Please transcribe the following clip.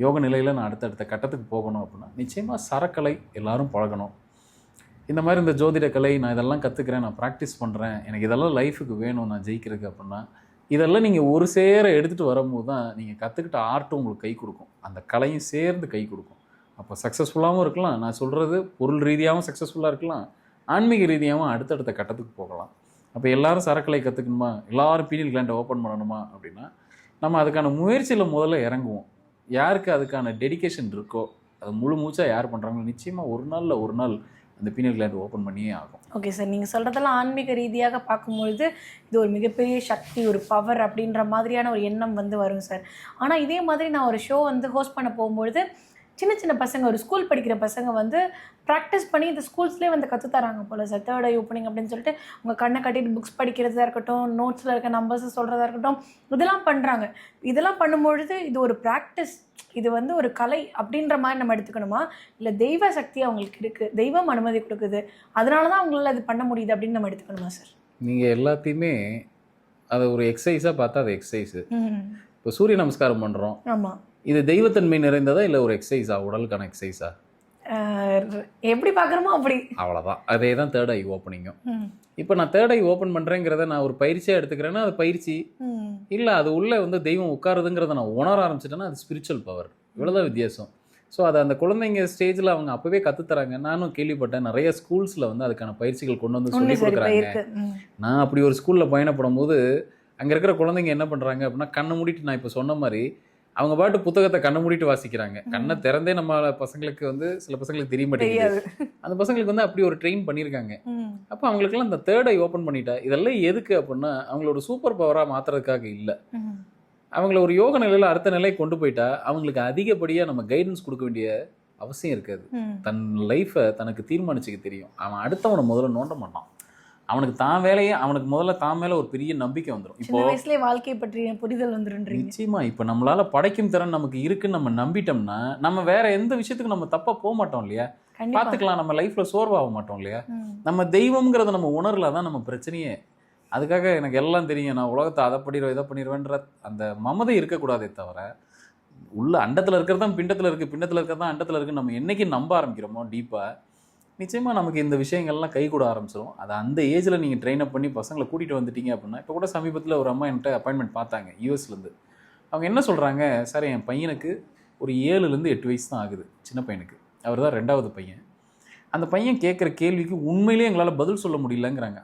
யோக நிலையில் நான் அடுத்தடுத்த கட்டத்துக்கு போகணும் அப்படின்னா நிச்சயமாக சரக்கலை எல்லாரும் பழகணும். இந்த மாதிரி இந்த ஜோதிட கலை நான் இதெல்லாம் கற்றுக்கிறேன், நான் ப்ராக்டிஸ் பண்ணுறேன், எனக்கு இதெல்லாம் லைஃபுக்கு வேணும் நான் ஜெயிக்கிறதுக்கு அப்படின்னா இதெல்லாம் நீங்கள் ஒரு சேர எடுத்துகிட்டு வரும்போது தான் நீங்கள் கற்றுக்கிட்ட ஆர்ட்டும் உங்களுக்கு கை கொடுக்கும், அந்த கலையும் சேர்ந்து கை கொடுக்கும். அப்போ சக்ஸஸ்ஃபுல்லாகவும் இருக்கலாம், நான் சொல்கிறது பொருள் ரீதியாகவும் சக்ஸஸ்ஃபுல்லாக இருக்கலாம், ஆன்மீக ரீதியாகவும் அடுத்தடுத்த கட்டத்துக்கு போகலாம். அப்போ எல்லாரும் சரக்கலை கற்றுக்கணுமா, எல்லாரும் பீனியல் கிளாண்டை ஓப்பன் பண்ணணுமா அப்படின்னா நம்ம அதுக்கான முயற்சியில் முதல்ல இறங்குவோம். யாருக்கு அதுக்கான டெடிகேஷன் இருக்கோ அது முழு மூச்சாக யார் பண்ணுறாங்களோ நிச்சயமாக ஒரு நாளில் ஒரு நாள் அந்த பீனியல் கிளாண்ட் ஓப்பன் பண்ணியே ஆகும். ஓகே சார், நீங்கள் சொல்கிறதெல்லாம் ஆன்மீக ரீதியாக பார்க்கும்பொழுது இது ஒரு மிகப்பெரிய சக்தி, ஒரு பவர் அப்படின்ற மாதிரியான ஒரு எண்ணம் வரும் சார். ஆனால் இதே மாதிரி நான் ஒரு ஷோ ஹோஸ்ட் பண்ண போகும்பொழுது சின்ன சின்ன பசங்க, ஒரு ஸ்கூல் படிக்கிற பசங்க ப்ராக்டிஸ் பண்ணி இந்த ஸ்கூல்ஸ்லேயே கற்றுத்தராங்க போல் சார். தேர்ட் ஐ ஓப்பனிங் அப்படின்னு சொல்லிட்டு உங்கள் கண்ணை கட்டிட்டு புக்ஸ் படிக்கிறதா இருக்கட்டும், நோட்ஸில் இருக்க நம்பர்ஸை சொல்கிறதா இருக்கட்டும், இதெல்லாம் பண்ணுறாங்க. இதெல்லாம் பண்ணும்பொழுது இது ஒரு ப்ராக்டிஸ், இது ஒரு கலை அப்படின்ற மாதிரி நம்ம எடுத்துக்கணுமா, இல்லை தெய்வ சக்தி அவங்களுக்கு இருக்குது, தெய்வம் அனுமதி கொடுக்குது, அதனால தான் அவங்களால அது பண்ண முடியுது அப்படின்னு நம்ம எடுத்துக்கணுமா சார்? நீங்கள் எல்லாத்தையுமே அதை ஒரு எக்ஸசைஸாக பார்த்தா அது எக்ஸசைஸு. இப்போ சூரிய நமஸ்காரம் பண்ணுறோம், ஆமாம், இது தெய்வத்தன்மை நிறைந்ததா இல்லை ஒரு எக்ஸசைஸா, உடலுக்கான எக்ஸசைஸா? எப்படி பார்க்குறோமோ அப்படி, அவ்வளோதான். அதே தான் தேர்ட் ஐ ஓப்பனிங்கும். இப்போ நான் தேர்ட் ஐ ஓப்பன் பண்ணுறேங்கிறத நான் ஒரு பயிற்சியாக எடுத்துக்கிறேன்னா அது பயிற்சி இல்லை, அது உள்ளே தெய்வம் உட்காருதுங்கிறத நான் உணர ஆரம்பிச்சிட்டேன்னா அது ஸ்பிரிச்சுவல் பவர். இவ்வளோதான் வித்தியாசம். ஸோ அதை அந்த குழந்தைங்க ஸ்டேஜில் அவங்க அப்போவே கற்றுத்தராங்க. நானும் கேள்விப்பட்டேன் நிறைய ஸ்கூல்ஸில் அதுக்கான பயிற்சிகள் கொண்டு சொல்லி கொடுக்குறாங்க. நான் அப்படி ஒரு ஸ்கூலில் பயணப்படும் போது அங்கே இருக்கிற குழந்தைங்க என்ன பண்ணுறாங்க அப்படின்னா கண்ணை மூடிட்டு, நான் இப்போ சொன்ன மாதிரி அவங்க பாட்டு புத்தகத்தை கண்ணை மூடிட்டு வாசிக்கிறாங்க. கண்ணை திறந்தே நம்ம பசங்களுக்கு சில பசங்களுக்கு தெரிய மாட்டேங்குது. அந்த பசங்களுக்கு அப்படி ஒரு ட்ரெயின் பண்ணியிருக்காங்க. அப்போ அவங்களுக்குலாம் இந்த தேர்ட் ஐ ஓப்பன் பண்ணிட்டா இதெல்லாம் எதுக்கு அப்படின்னா அவங்களோட சூப்பர் பவராக மாற்றுறதுக்காக இல்லை, அவங்கள ஒரு யோக நிலையில் அடுத்த நிலை கொண்டு போயிட்டா அவங்களுக்கு அதிகப்படியாக நம்ம கைடன்ஸ் கொடுக்க வேண்டிய அவசியம் இருக்காது. தன் லைஃப்பை தனக்கு தீர்மானிச்சுக்க தெரியும். அவன் அடுத்தவனை முதல்ல நோண்ட மாட்டான். அவனுக்கு தான் வேலையே, அவனுக்கு முதல்ல தான் மேலே ஒரு பெரிய நம்பிக்கை வந்துடும். இப்போ வயசுலேயே வாழ்க்கை பற்றிய புரிதல் வந்துடும். நிச்சயமா இப்போ நம்மளால படைக்கும் திறன் நமக்கு இருக்குன்னு நம்ம நம்பிட்டோம்னா நம்ம வேற எந்த விஷயத்துக்கு நம்ம தப்பா போக மாட்டோம் இல்லையா, பார்த்துக்கலாம். நம்ம லைஃப்ல சோர்வாக மாட்டோம் இல்லையா. நம்ம தெய்வம்ங்கிறத நம்ம உணரல தான் நம்ம பிரச்சனையே. அதுக்காக எனக்கு எல்லாம் தெரியும், நான் உலகத்தை அதை பண்ணிடுவேன் இதை பண்ணிடுவேன்ற அந்த மமதை இருக்கக்கூடாதே தவிர, உள்ள அண்டத்தில் இருக்கிறது தான் பிண்டத்தில் இருக்குது, பிண்டத்தில் இருக்கிறது தான் அண்டத்தில் இருக்குன்னு நம்ம என்னைக்கு நம்ப ஆரம்பிக்கிறோமோ டீப்பாக, நிச்சயமாக நமக்கு இந்த விஷயங்கள்லாம் கை கூட ஆரம்பிச்சிடும். அது அந்த ஏஜில் நீங்கள் ட்ரெயின் அப் பண்ணி பசங்களை கூட்டிகிட்டு வந்துட்டீங்க அப்படின்னா, இப்போ கூட சமீபத்தில் ஒரு அம்மா என்கிட்ட அப்பாயின்மெண்ட் பார்த்தாங்க யூஎஸ்லேருந்து. அவங்க என்ன சொல்கிறாங்க, சார் என் பையனுக்கு ஒரு 7லேருந்து 8 வயசு தான் ஆகுது, சின்ன பையனுக்கு, அவர் தான் 2வது பையன். அந்த பையன் கேட்குற கேள்விக்கு உண்மையிலேயே எங்களால் பதில் சொல்ல முடியலங்கிறாங்க.